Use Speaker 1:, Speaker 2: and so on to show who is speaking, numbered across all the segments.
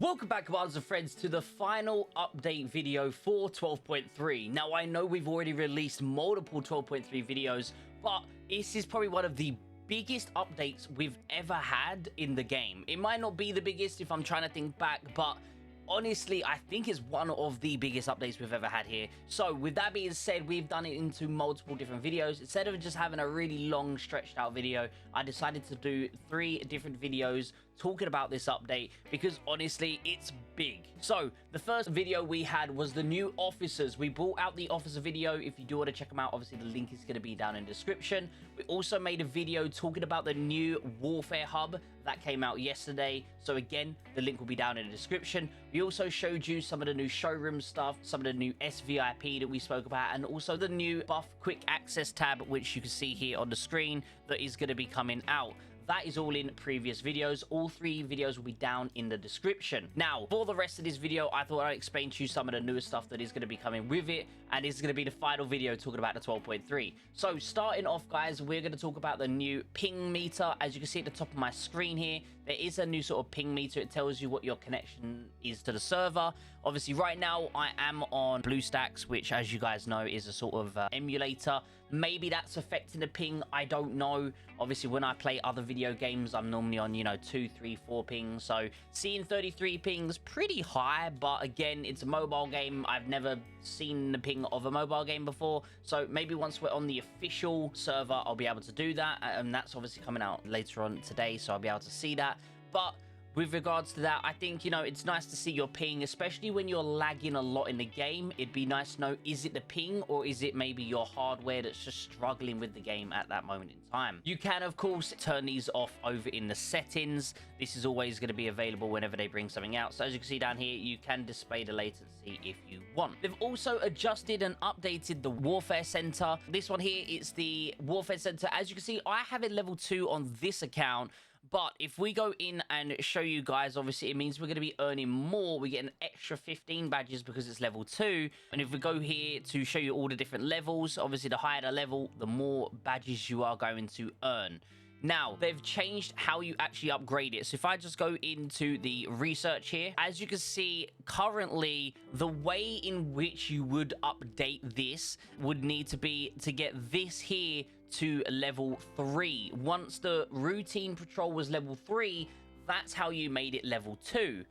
Speaker 1: Welcome back, commandos and friends, to the final update video for 12.3. Now, I know we've already released multiple 12.3 videos, but this is probably one of the biggest updates we've ever had in the game. It might not be the biggest if I'm trying to think back, but honestly, I think it's one of the biggest updates we've ever had here. So with that being said, we've done it into multiple different videos. Instead of just having a really long stretched out video, I decided to do 3 different videos talking about this update because honestly, it's big. So the first video we had was the new officers. We brought out the officer video. If you do want to check them out, obviously the link is going to be down in the description. We also made a video talking about the new Warfare hub that came out yesterday. So again, the link will be down in the description. We also showed you some of the new showroom stuff, some of the new SVIP that we spoke about, and also the new buff quick access tab, which you can see here on the screen, that is going to be coming out. That is all in previous videos. All 3 videos will be down in the description. Now, for the rest of this video, I thought I'd explain to you some of the newer stuff that is going to be coming with it, and this is going to be the final video talking about the 12.3. So, starting off, guys, we're going to talk about the new ping meter. As you can see at the top of my screen here, there is a new sort of ping meter. It tells you what your connection is to the server. Obviously, right now, I am on BlueStacks, which, as you guys know, is a sort of emulator. Maybe that's affecting the ping, I don't know. Obviously, when I play other video games, I'm normally on, 2, 3, 4 pings. So seeing 33 pings, pretty high. But again, it's a mobile game. I've never seen the ping of a mobile game before. So maybe once we're on the official server, I'll be able to do that. And that's obviously coming out later on today, so I'll be able to see that. But with regards to that, I think, it's nice to see your ping, especially when you're lagging a lot in the game. It'd be nice to know, is it the ping or is it maybe your hardware that's just struggling with the game at that moment in time? You can, of course, turn these off over in the settings. This is always going to be available whenever they bring something out. So as you can see down here, you can display the latency if you want. They've also adjusted and updated the Warfare Center. This one here is the Warfare Center. As you can see, I have it level 2 on this account. But if we go in and show you guys, obviously it means we're going to be earning more. We get an extra 15 badges because it's level 2. And if we go here to show you all the different levels, obviously the higher the level, the more badges you are going to earn. Now, they've changed how you actually upgrade it. So if I just go into the research here, as you can see, currently, the way in which you would update this would need to be to get this here to level 3. Once the routine patrol was level 3, that's how you made it level 2.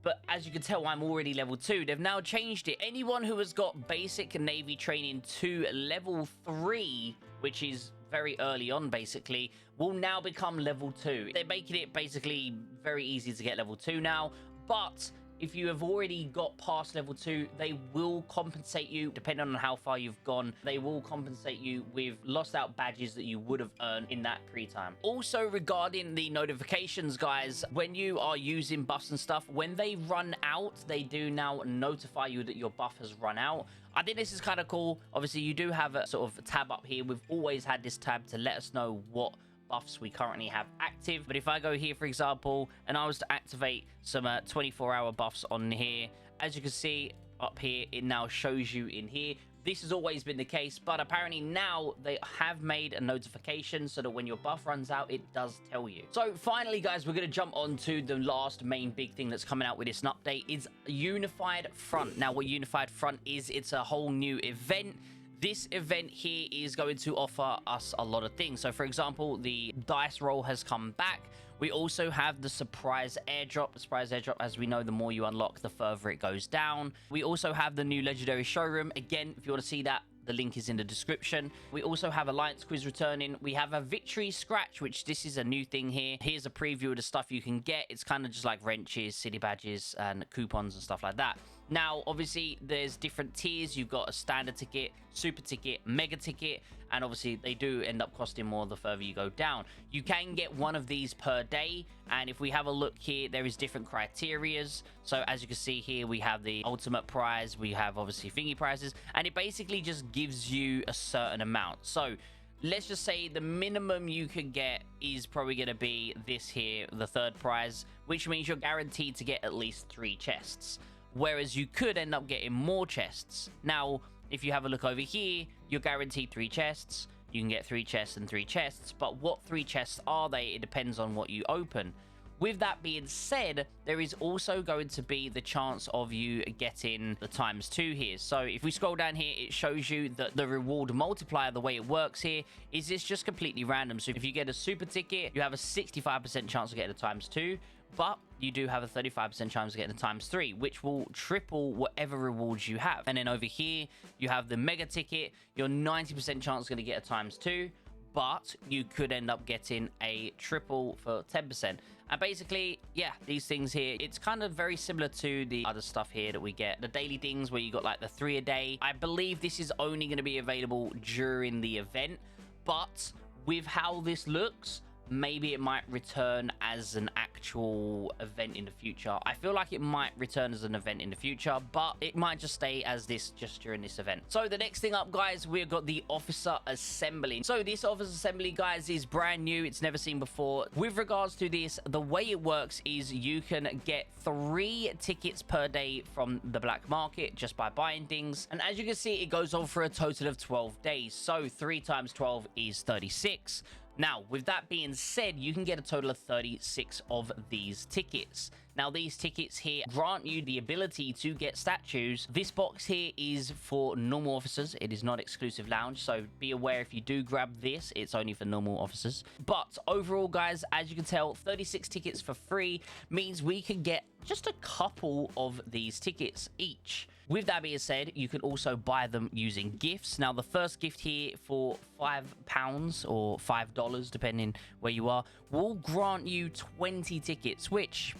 Speaker 1: But as you can tell, I'm already level 2. They've now changed it. Anyone who has got basic Navy training to level 3, which is very early on, basically, will now become level 2. They're making it basically very easy to get level 2 now. But if you have already got past level 2, they will compensate you, depending on how far you've gone. They will compensate you with lost out badges that you would have earned in that pre-time. Also, regarding the notifications, guys, when you are using buffs and stuff, when they run out, they do now notify you that your buff has run out. I think this is kind of cool. Obviously, you do have a sort of tab up here. We've always had this tab to let us know what buffs we currently have active. But if I go here, for example, and I was to activate some 24-hour buffs on here, as you can see up here, it now shows you in here. This has always been the case, but apparently now they have made a notification so that when your buff runs out, it does tell you. So finally, guys, we're going to jump on to the last main big thing that's coming out with this update is Unified Front. Now, what Unified Front is, it's a whole new event. This event here is going to offer us a lot of things. So, for example, the dice roll has come back. We also have the surprise airdrop. The surprise airdrop, as we know, the more you unlock, the further it goes down. We also have the new legendary showroom. Again, if you want to see that, the link is in the description. We also have Alliance Quiz returning. We have a Victory Scratch, which this is a new thing here. Here's a preview of the stuff you can get. It's kind of just like wrenches, city badges, and coupons and stuff like that. Now, obviously, there's different tiers. You've got a standard ticket, super ticket, mega ticket, and obviously they do end up costing more the further you go down. You can get one of these per day, and if we have a look here, there is different criterias. So as you can see here, we have the ultimate prize, we have obviously thingy prizes, and it basically just gives you a certain amount. So let's just say the minimum you could get is probably going to be this here, the 3rd prize, which means you're guaranteed to get at least 3 chests. Whereas you could end up getting more chests. Now, if you have a look over here, you're guaranteed 3 chests. You can get 3 chests and 3 chests. But what 3 chests are they? It depends on what you open. With that being said, there is also going to be the chance of you getting the ×2 here. So if we scroll down here, it shows you that the reward multiplier, the way it works here, is it's just completely random. So if you get a super ticket, you have a 65% chance of getting a ×2, but you do have a 35% chance of getting a ×3, which will triple whatever rewards you have. And then over here, you have the mega ticket. Your 90% chance is going to get a ×2, but you could end up getting a triple for 10%. And basically, yeah, these things here, it's kind of very similar to the other stuff here that we get. The daily things where you got like the 3 a day. I believe this is only going to be available during the event, but with how this looks, maybe it might return as an actual event in the future. I feel like it might return as an event in the future, but it might just stay as this just during this event. So the next thing up, guys, we've got the officer assembly. So this officer assembly, guys, is brand new. It's never seen before. With regards to this, the way it works is you can get 3 tickets per day from the black market just by buying things. And as you can see, it goes on for a total of 12 days. So 3 times 12 is 36. Now, with that being said, you can get a total of 36 of these tickets. Now, these tickets here grant you the ability to get statues. This box here is for normal officers. It is not exclusive lounge, so be aware if you do grab this, it's only for normal officers. But overall, guys, as you can tell, 36 tickets for free means we can get just a couple of these tickets each. With that being said, you can also buy them using gifts. Now, the first gift here for £5 or $5, depending where you are, will grant you 20 tickets, which,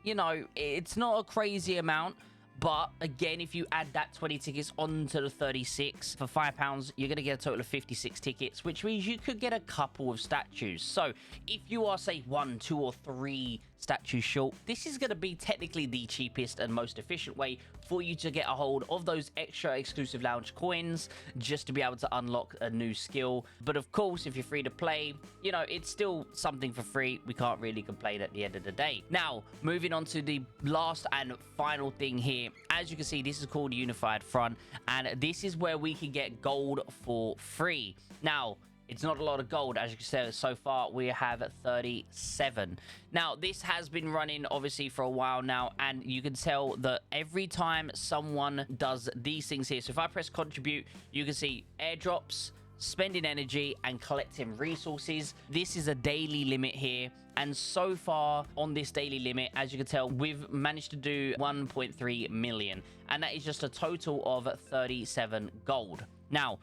Speaker 1: you know, it's not a crazy amount. But again, if you add that 20 tickets onto the 36 for £5, you're going to get a total of 56 tickets, which means you could get a couple of statues. So if you are, say, 1, 2, or 3 statues short, this is going to be technically the cheapest and most efficient way for you to get a hold of those extra exclusive lounge coins just to be able to unlock a new skill. But of course, if you're free to play, you know, it's still something for free. We can't really complain at the end of the day. Now, moving on to the last and final thing here. As you can see, this is called Unified Front, and this is where we can get gold for free. Now, it's not a lot of gold. As you can see, so far we have 37. Now, this has been running obviously for a while now, and you can tell that every time someone does these things here, so if I press contribute, you can see airdrops, spending energy, and collecting resources. This is a daily limit here, and so far on this daily limit, as you can tell, we've managed to do 1.3 million, and that is just a total of 37 gold. Now,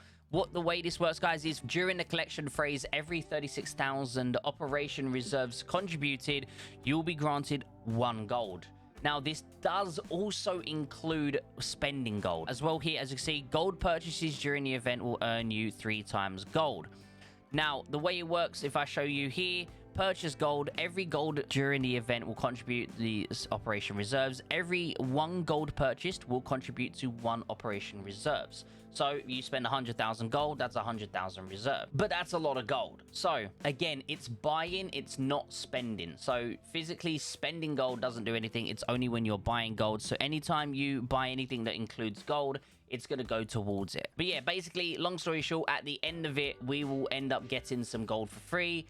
Speaker 1: the way this works, guys, is during the collection phase, every 36,000 operation reserves contributed, you'll be granted 1 gold. Now, this does also include spending gold. As well here, as you can see, gold purchases during the event will earn you 3 times gold. Now, the way it works, if I show you here, purchase gold, every gold during the event will contribute the operation reserves. Every 1 gold purchased will contribute to 1 operation reserves. So you spend 100,000 gold, that's 100,000 reserve. But that's a lot of gold. So again, it's buying, it's not spending. So physically spending gold doesn't do anything. It's only when you're buying gold. So anytime you buy anything that includes gold, it's going to go towards it. But yeah, basically, long story short, at the end of it, we will end up getting some gold for free.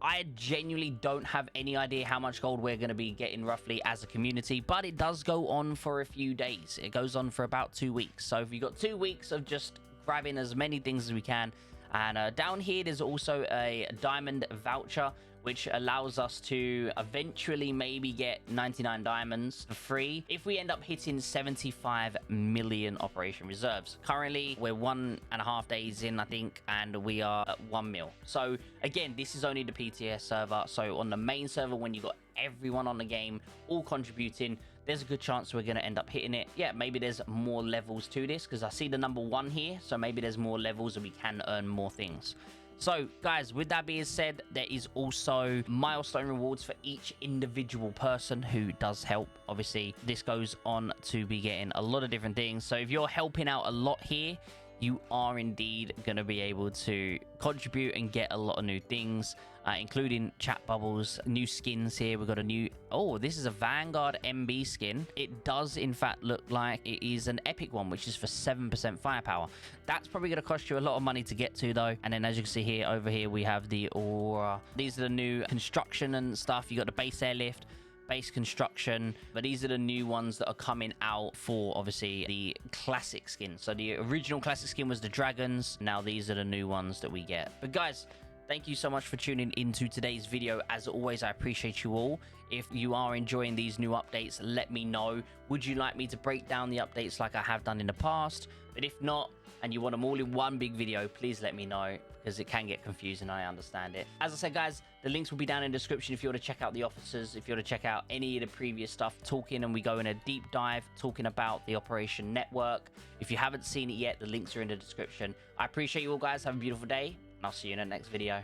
Speaker 1: I genuinely don't have any idea how much gold we're going to be getting roughly as a community, but it does go on for a few days. It goes on for about 2 weeks. So if you've got 2 weeks of just grabbing as many things as we can. And down here, there's also a diamond voucher, which allows us to eventually maybe get 99 diamonds for free if we end up hitting 75 million operation reserves. Currently, we're 1.5 days in, I think, and we are at 1 mil. So again, this is only the PTS server. So on the main server, when you got everyone on the game all contributing, there's a good chance we're going to end up hitting it. Yeah, maybe there's more levels to this because I see the number 1 here. So maybe there's more levels and we can earn more things. So, guys, with that being said, there is also milestone rewards for each individual person who does help. Obviously, this goes on to be getting a lot of different things. So, if you're helping out a lot here, you are indeed going to be able to contribute and get a lot of new things, including chat bubbles, new skins here. We've got a new, oh, this is a Vanguard MB skin. It does in fact look like it is an epic one, which is for 7% firepower. That's probably going to cost you a lot of money to get to though. And then as you can see here, over here we have the aura. These are the new construction and stuff. You got the base airlift, base construction, but these are the new ones that are coming out for obviously the classic skin. So the original classic skin was the dragons. Now these are the new ones that we get. But guys, thank you so much for tuning into today's video. As always, I appreciate you all. If you are enjoying these new updates, let me know. Would you like me to break down the updates like I have done in the past? But if not, and you want them all in one big video, please let me know, because it can get confusing. I understand it. As I said, guys, the links will be down in the description if you want to check out the officers, if you want to check out any of the previous stuff talking, and we go in a deep dive talking about the Operation Network. If you haven't seen it yet, the links are in the description. I appreciate you all, guys. Have a beautiful day, and I'll see you in the next video.